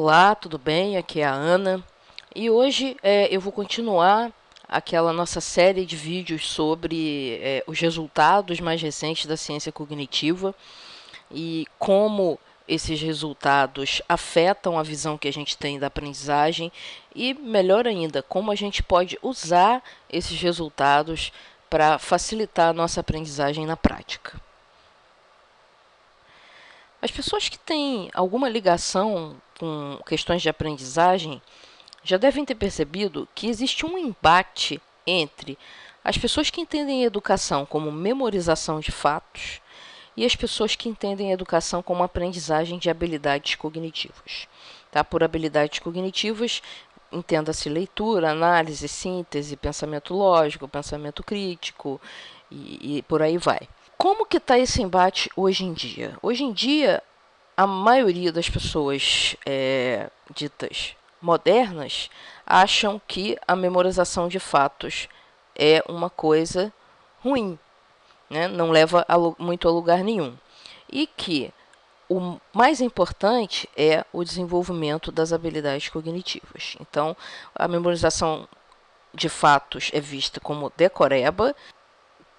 Olá, tudo bem? Aqui é a Ana e hoje eu vou continuar aquela nossa série de vídeos sobre os resultados mais recentes da ciência cognitiva e como esses resultados afetam a visão que a gente tem da aprendizagem e, melhor ainda, como a gente pode usar esses resultados para facilitar a nossa aprendizagem na prática. As pessoas que têm alguma ligação com questões de aprendizagem já devem ter percebido que existe um embate entre as pessoas que entendem a educação como memorização de fatos e as pessoas que entendem a educação como aprendizagem de habilidades cognitivas. Tá? Por habilidades cognitivas, entenda-se leitura, análise, síntese, pensamento lógico, pensamento crítico e por aí vai. Como que está esse embate hoje em dia? Hoje em dia, a maioria das pessoas ditas modernas acham que a memorização de fatos é uma coisa ruim, né? Não leva muito a lugar nenhum. E que o mais importante é o desenvolvimento das habilidades cognitivas. Então, a memorização de fatos é vista como decoreba,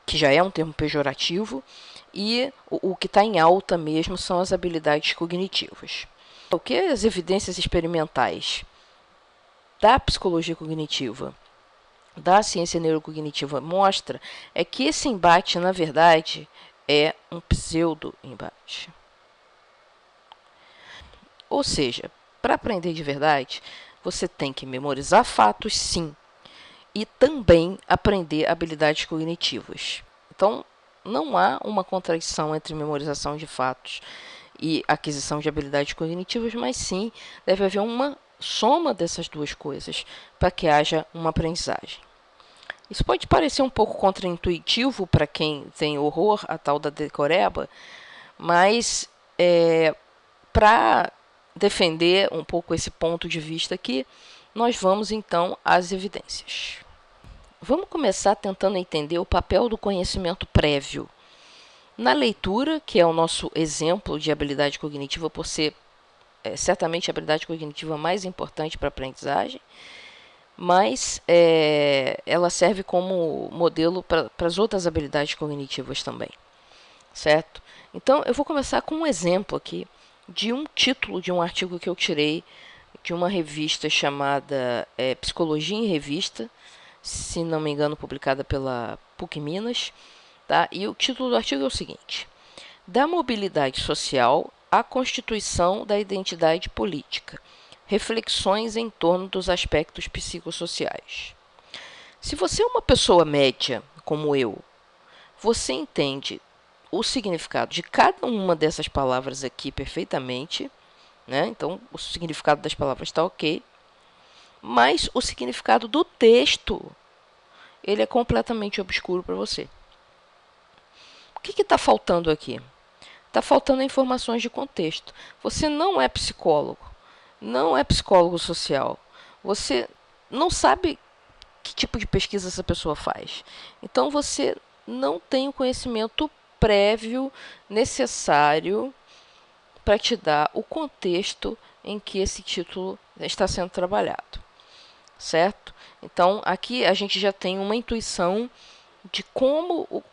que já é um termo pejorativo, e o que está em alta mesmo são as habilidades cognitivas. O que as evidências experimentais da psicologia cognitiva, da ciência neurocognitiva mostra é que esse embate, na verdade, é um pseudo-embate. Ou seja, para aprender de verdade, você tem que memorizar fatos, sim, e também aprender habilidades cognitivas. Então, não há uma contradição entre memorização de fatos e aquisição de habilidades cognitivas, mas sim deve haver uma soma dessas duas coisas para que haja uma aprendizagem. Isso pode parecer um pouco contraintuitivo para quem tem horror à tal da decoreba, mas para defender um pouco esse ponto de vista aqui, nós vamos então às evidências. Vamos começar tentando entender o papel do conhecimento prévio na leitura, que é o nosso exemplo de habilidade cognitiva, por ser certamente a habilidade cognitiva mais importante para a aprendizagem, mas ela serve como modelo para as outras habilidades cognitivas também, certo? Então, eu vou começar com um exemplo aqui de um título de um artigo que eu tirei de uma revista chamada Psicologia em Revista, se não me engano, publicada pela PUC Minas. Tá? E o título do artigo é o seguinte: Da mobilidade social à constituição da identidade política. Reflexões em torno dos aspectos psicossociais. Se você é uma pessoa média, como eu, você entende o significado de cada uma dessas palavras aqui perfeitamente, né? Então, o significado das palavras está ok, mas o significado do texto, ele é completamente obscuro para você. O que está faltando aqui? Está faltando informações de contexto. Você não é psicólogo, não é psicólogo social. Você não sabe que tipo de pesquisa essa pessoa faz. Então, você não tem o conhecimento prévio necessário para te dar o contexto em que esse título está sendo trabalhado. Certo? Então, aqui a gente já tem uma intuição de como o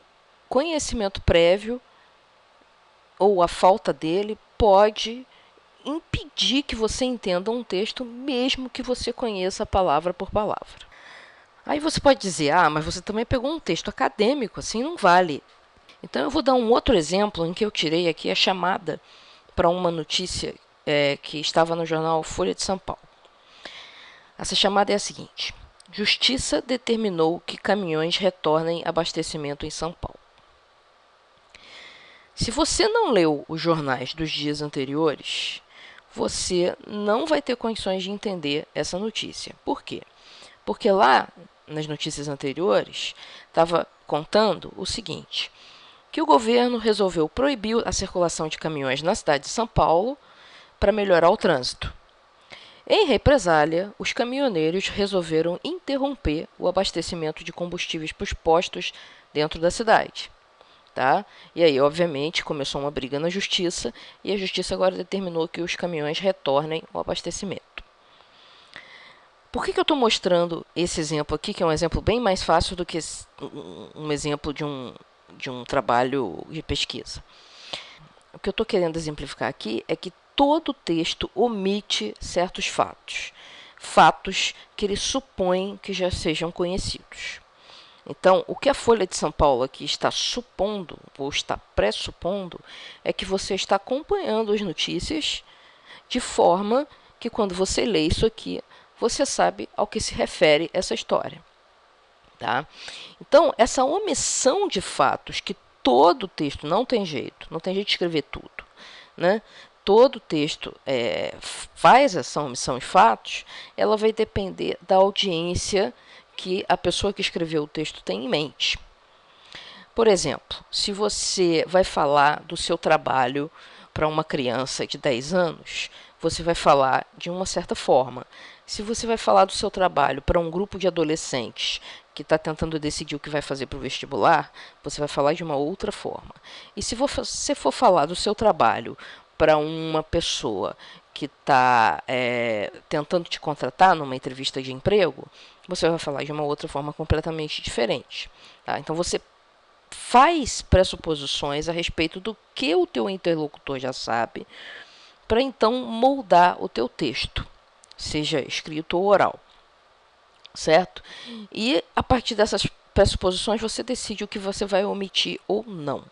conhecimento prévio ou a falta dele pode impedir que você entenda um texto, mesmo que você conheça palavra por palavra. Aí você pode dizer, mas você também pegou um texto acadêmico, assim não vale. Então eu vou dar um outro exemplo em que eu tirei aqui a chamada para uma notícia que estava no jornal Folha de São Paulo. Essa chamada é a seguinte: Justiça determinou que caminhões retornem abastecimento em São Paulo. Se você não leu os jornais dos dias anteriores, você não vai ter condições de entender essa notícia. Por quê? Porque lá, nas notícias anteriores, estava contando o seguinte: que o governo resolveu proibir a circulação de caminhões na cidade de São Paulo para melhorar o trânsito. Em represália, os caminhoneiros resolveram interromper o abastecimento de combustíveis para os postos dentro da cidade. Tá? E aí, obviamente, começou uma briga na justiça e a justiça agora determinou que os caminhões retornem ao abastecimento. Por que eu estou mostrando esse exemplo aqui, que é um exemplo bem mais fácil do que um exemplo de um trabalho de pesquisa? O que eu estou querendo exemplificar aqui é que todo texto omite certos fatos. Fatos que ele supõe que já sejam conhecidos. Então, o que a Folha de São Paulo aqui está supondo, ou está pressupondo, é que você está acompanhando as notícias de forma que quando você lê isso aqui, você sabe ao que se refere essa história. Tá? Então, essa omissão de fatos, que todo texto, não tem jeito de escrever tudo, né? Todo texto faz essa omissão de fatos, ela vai depender da audiência que a pessoa que escreveu o texto tem em mente. Por exemplo, se você vai falar do seu trabalho para uma criança de 10 anos, você vai falar de uma certa forma. Se você vai falar do seu trabalho para um grupo de adolescentes que está tentando decidir o que vai fazer para o vestibular, você vai falar de uma outra forma. E se você for falar do seu trabalho para uma pessoa que está tentando te contratar numa entrevista de emprego, você vai falar de uma outra forma completamente diferente. Tá? Então, você faz pressuposições a respeito do que o teu interlocutor já sabe, para então moldar o teu texto, seja escrito ou oral, certo? E a partir dessas pressuposições você decide o que você vai omitir ou não,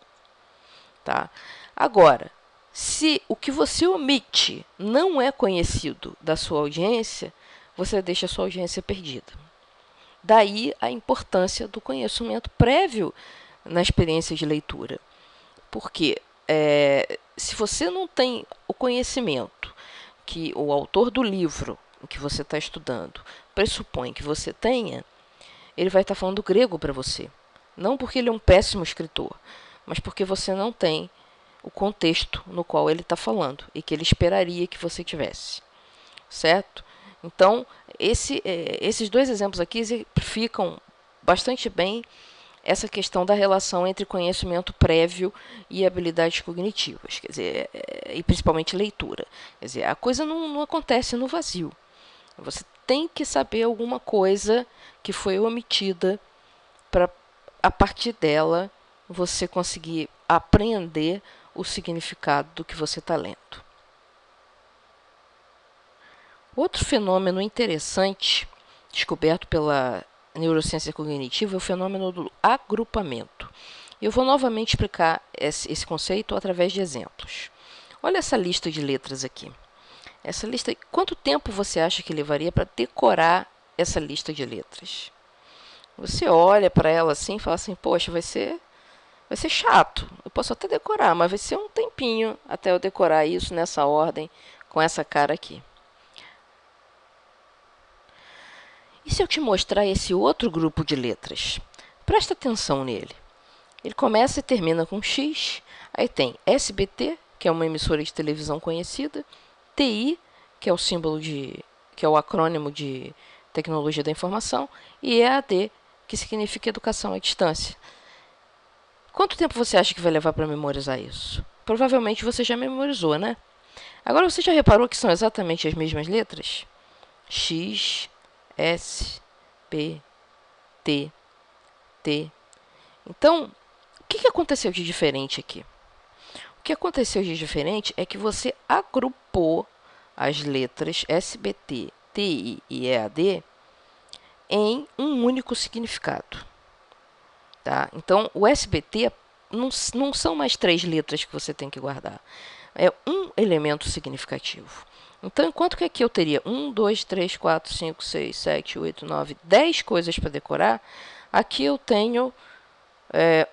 tá? Agora, se o que você omite não é conhecido da sua audiência, você deixa a sua audiência perdida. Daí a importância do conhecimento prévio na experiência de leitura. Porque se você não tem o conhecimento que o autor do livro que você está estudando pressupõe que você tenha, ele vai estar falando grego para você. Não porque ele é um péssimo escritor, mas porque você não tem o contexto no qual ele está falando e que ele esperaria que você tivesse. Certo? Então, esses dois exemplos aqui exemplificam bastante bem essa questão da relação entre conhecimento prévio e habilidades cognitivas, quer dizer, e principalmente leitura. Quer dizer, a coisa não acontece no vazio. Você tem que saber alguma coisa que foi omitida para, a partir dela, você conseguir apreender o significado do que você está lendo. Outro fenômeno interessante, descoberto pela neurociência cognitiva, é o fenômeno do agrupamento. Eu vou novamente explicar esse conceito através de exemplos. Olha essa lista de letras aqui. Essa lista, quanto tempo você acha que levaria para decorar essa lista de letras? Você olha para ela assim e fala assim, poxa, vai ser chato. Eu posso até decorar, mas vai ser um tempinho até eu decorar isso nessa ordem, com essa cara aqui. E se eu te mostrar esse outro grupo de letras? Presta atenção nele. Ele começa e termina com X, aí tem SBT, que é uma emissora de televisão conhecida, TI, que é o símbolo que é o acrônimo de Tecnologia da Informação, e EAD, que significa Educação à Distância. Quanto tempo você acha que vai levar para memorizar isso? Provavelmente você já memorizou, né? Agora você já reparou que são exatamente as mesmas letras? X, S, P, T, T. Então, o que aconteceu de diferente aqui? O que aconteceu de diferente é que você agrupou as letras SBT, TI e EAD em um único significado. Tá? Então, o SBT não são mais 3 letras que você tem que guardar. É um elemento significativo. Então, enquanto que aqui eu teria 1, 2, 3, 4, 5, 6, 7, 8, 9, 10 coisas para decorar, aqui eu tenho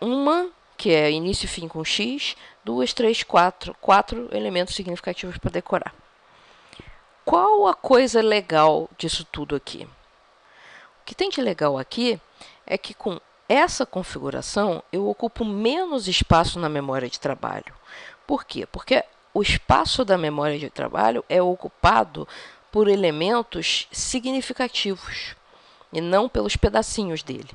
uma, que é início e fim com X, 2, 3, 4 elementos significativos para decorar. Qual a coisa legal disso tudo aqui? O que tem de legal aqui é que com essa configuração eu ocupo menos espaço na memória de trabalho. Por quê? Porque o espaço da memória de trabalho é ocupado por elementos significativos e não pelos pedacinhos dele.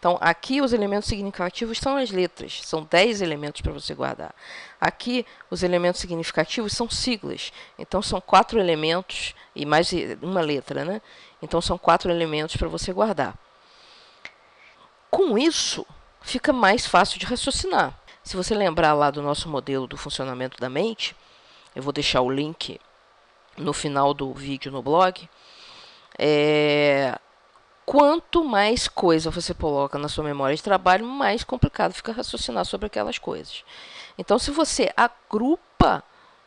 Então, aqui os elementos significativos são as letras, são 10 elementos para você guardar. Aqui, os elementos significativos são siglas, então são 4 elementos e mais uma letra, né? Então, são 4 elementos para você guardar. Com isso, fica mais fácil de raciocinar. Se você lembrar lá do nosso modelo do funcionamento da mente, eu vou deixar o link no final do vídeo no blog. Quanto mais coisa você coloca na sua memória de trabalho, mais complicado fica raciocinar sobre aquelas coisas. Então, se você agrupa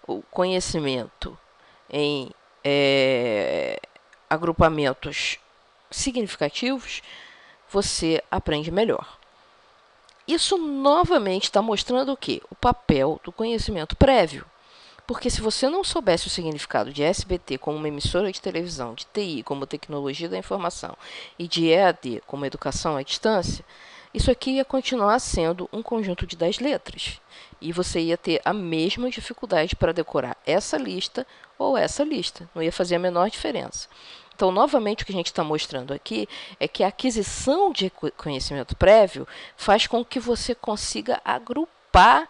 o conhecimento em agrupamentos significativos, você aprende melhor. Isso novamente está mostrando o quê? O papel do conhecimento prévio. Porque se você não soubesse o significado de SBT como uma emissora de televisão, de TI como tecnologia da informação e de EAD como educação à distância, isso aqui ia continuar sendo um conjunto de 10 letras. E você ia ter a mesma dificuldade para decorar essa lista ou essa lista. Não ia fazer a menor diferença. Então, novamente, o que a gente está mostrando aqui é que a aquisição de conhecimento prévio faz com que você consiga agrupar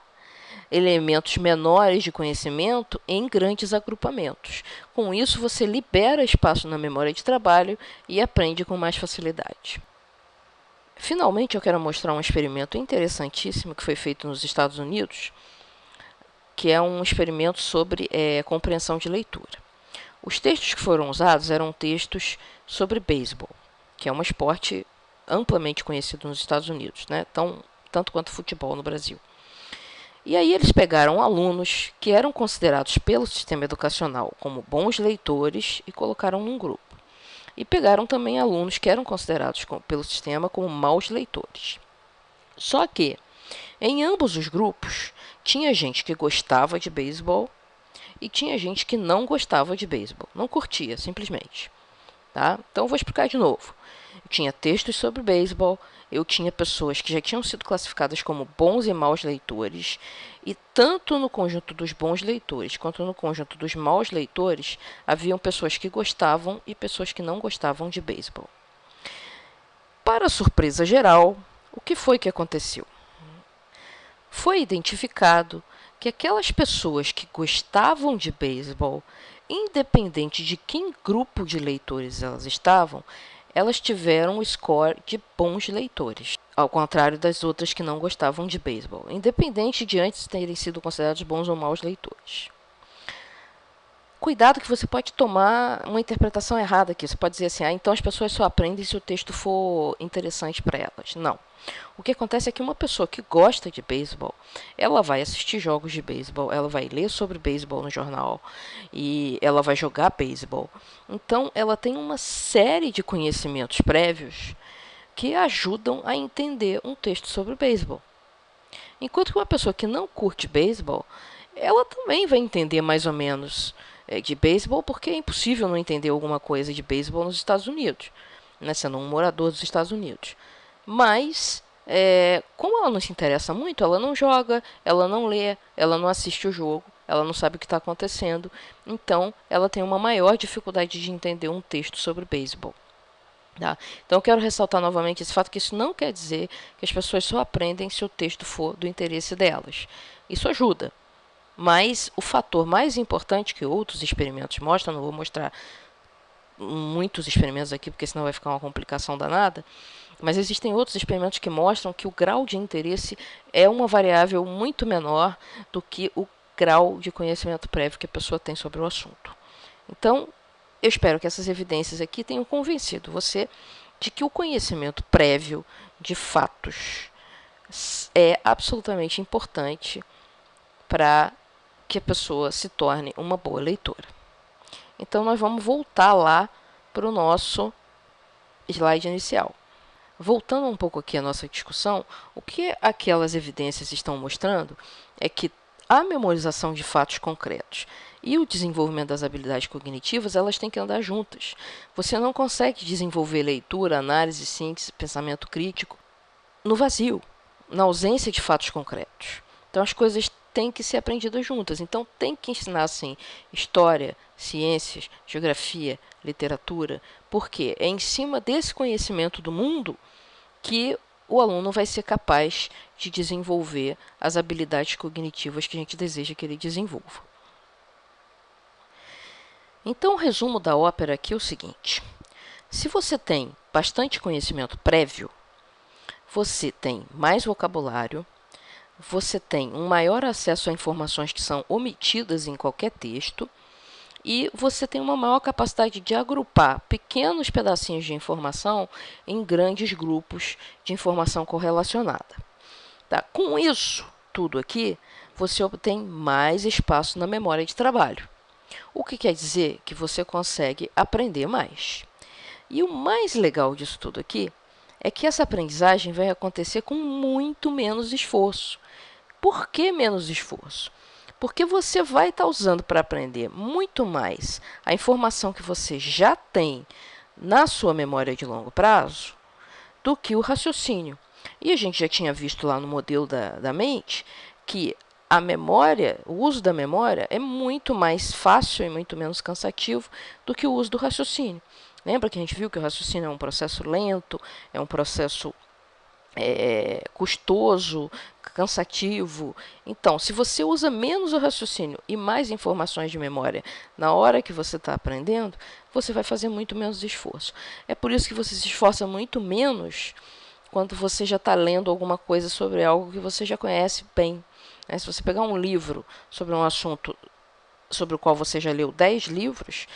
elementos menores de conhecimento em grandes agrupamentos. Com isso, você libera espaço na memória de trabalho e aprende com mais facilidade. Finalmente, eu quero mostrar um experimento interessantíssimo que foi feito nos Estados Unidos, que é um experimento sobre compreensão de leitura. Os textos que foram usados eram textos sobre beisebol, que é um esporte amplamente conhecido nos Estados Unidos, né? Tanto quanto futebol no Brasil. E aí eles pegaram alunos que eram considerados pelo sistema educacional como bons leitores e colocaram num grupo. E pegaram também alunos que eram considerados pelo sistema como maus leitores. Só que, em ambos os grupos, tinha gente que gostava de beisebol e tinha gente que não gostava de beisebol. Não curtia, simplesmente. Tá? Então, eu vou explicar de novo. Eu tinha textos sobre beisebol, eu tinha pessoas que já tinham sido classificadas como bons e maus leitores, e tanto no conjunto dos bons leitores quanto no conjunto dos maus leitores, haviam pessoas que gostavam e pessoas que não gostavam de beisebol. Para surpresa geral, o que foi que aconteceu? Foi identificado que aquelas pessoas que gostavam de beisebol, independente de que grupo de leitores elas estavam, elas tiveram um score de bons leitores, ao contrário das outras que não gostavam de beisebol, independente de antes terem sido considerados bons ou maus leitores. Cuidado que você pode tomar uma interpretação errada aqui. Você pode dizer assim, então as pessoas só aprendem se o texto for interessante para elas. Não. O que acontece é que uma pessoa que gosta de beisebol, ela vai assistir jogos de beisebol, ela vai ler sobre beisebol no jornal e ela vai jogar beisebol. Então, ela tem uma série de conhecimentos prévios que ajudam a entender um texto sobre beisebol. Enquanto que uma pessoa que não curte beisebol, ela também vai entender mais ou menos de beisebol, porque é impossível não entender alguma coisa de beisebol nos Estados Unidos, né, sendo um morador dos Estados Unidos. Mas, como ela não se interessa muito, ela não joga, ela não lê, ela não assiste o jogo, ela não sabe o que está acontecendo, então ela tem uma maior dificuldade de entender um texto sobre beisebol. Tá? Então eu quero ressaltar novamente esse fato que isso não quer dizer que as pessoas só aprendem se o texto for do interesse delas. Isso ajuda. Mas o fator mais importante que outros experimentos mostram, não vou mostrar muitos experimentos aqui, porque senão vai ficar uma complicação danada, mas existem outros experimentos que mostram que o grau de interesse é uma variável muito menor do que o grau de conhecimento prévio que a pessoa tem sobre o assunto. Então, eu espero que essas evidências aqui tenham convencido você de que o conhecimento prévio de fatos é absolutamente importante para que a pessoa se torne uma boa leitora. Então, nós vamos voltar lá para o nosso slide inicial. Voltando um pouco aqui à nossa discussão, o que aquelas evidências estão mostrando é que a memorização de fatos concretos e o desenvolvimento das habilidades cognitivas, elas têm que andar juntas. Você não consegue desenvolver leitura, análise, síntese, pensamento crítico no vazio, na ausência de fatos concretos. Então, as coisas têm que ser aprendidas juntas. Então, tem que ensinar, assim, história, ciências, geografia, literatura, porque é em cima desse conhecimento do mundo que o aluno vai ser capaz de desenvolver as habilidades cognitivas que a gente deseja que ele desenvolva. Então, o resumo da ópera aqui é o seguinte: se você tem bastante conhecimento prévio, você tem mais vocabulário, você tem um maior acesso a informações que são omitidas em qualquer texto, e você tem uma maior capacidade de agrupar pequenos pedacinhos de informação em grandes grupos de informação correlacionada. Tá? Com isso tudo aqui, você obtém mais espaço na memória de trabalho, o que quer dizer que você consegue aprender mais. E o mais legal disso tudo aqui é que essa aprendizagem vai acontecer com muito menos esforço. Por que menos esforço? Porque você vai estar usando para aprender muito mais a informação que você já tem na sua memória de longo prazo do que o raciocínio. E a gente já tinha visto lá no modelo da mente que a memória, o uso da memória é muito mais fácil e muito menos cansativo do que o uso do raciocínio. Lembra que a gente viu que o raciocínio é um processo lento, é um processo custoso, cansativo. Então, se você usa menos o raciocínio e mais informações de memória na hora que você está aprendendo, você vai fazer muito menos esforço. É por isso que você se esforça muito menos quando você já está lendo alguma coisa sobre algo que você já conhece bem. Se você pegar um livro sobre um assunto sobre o qual você já leu 10 livros,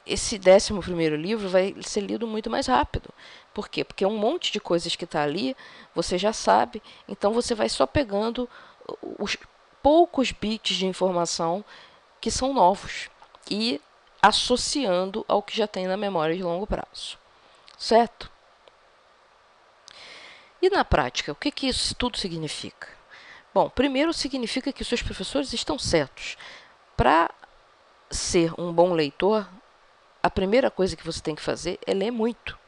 esse 11º livro vai ser lido muito mais rápido. Por quê? Porque um monte de coisas que está ali, você já sabe, então você vai só pegando os poucos bits de informação que são novos e associando ao que já tem na memória de longo prazo. Certo? E na prática, o que isso tudo significa? Bom, primeiro significa que os seus professores estão certos. Para ser um bom leitor, a primeira coisa que você tem que fazer é ler muito.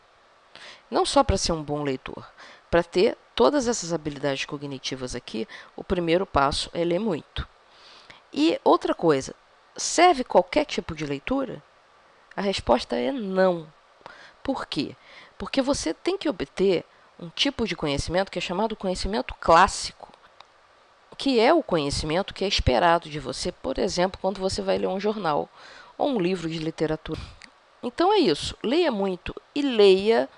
Não só para ser um bom leitor, para ter todas essas habilidades cognitivas aqui, o primeiro passo é ler muito. E outra coisa, serve qualquer tipo de leitura? A resposta é não. Por quê? Porque você tem que obter um tipo de conhecimento que é chamado conhecimento clássico, que é o conhecimento que é esperado de você, por exemplo, quando você vai ler um jornal ou um livro de literatura. Então é isso, leia muito e leia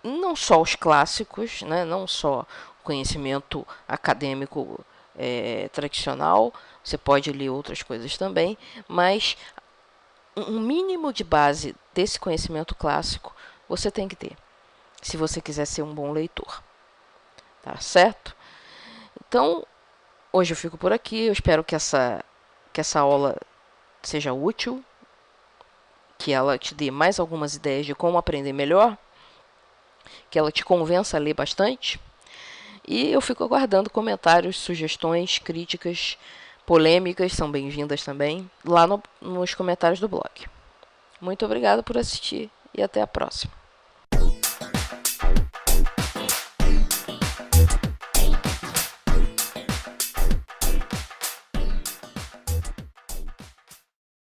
não só os clássicos, né, não só o conhecimento acadêmico tradicional, você pode ler outras coisas também, mas um mínimo de base desse conhecimento clássico você tem que ter, se você quiser ser um bom leitor. Tá certo? Então, hoje eu fico por aqui, eu espero que essa aula seja útil, que ela te dê mais algumas ideias de como aprender melhor, que ela te convença a ler bastante. E eu fico aguardando comentários, sugestões, críticas, polêmicas, são bem-vindas também, lá nos comentários do blog. Muito obrigada por assistir e até a próxima.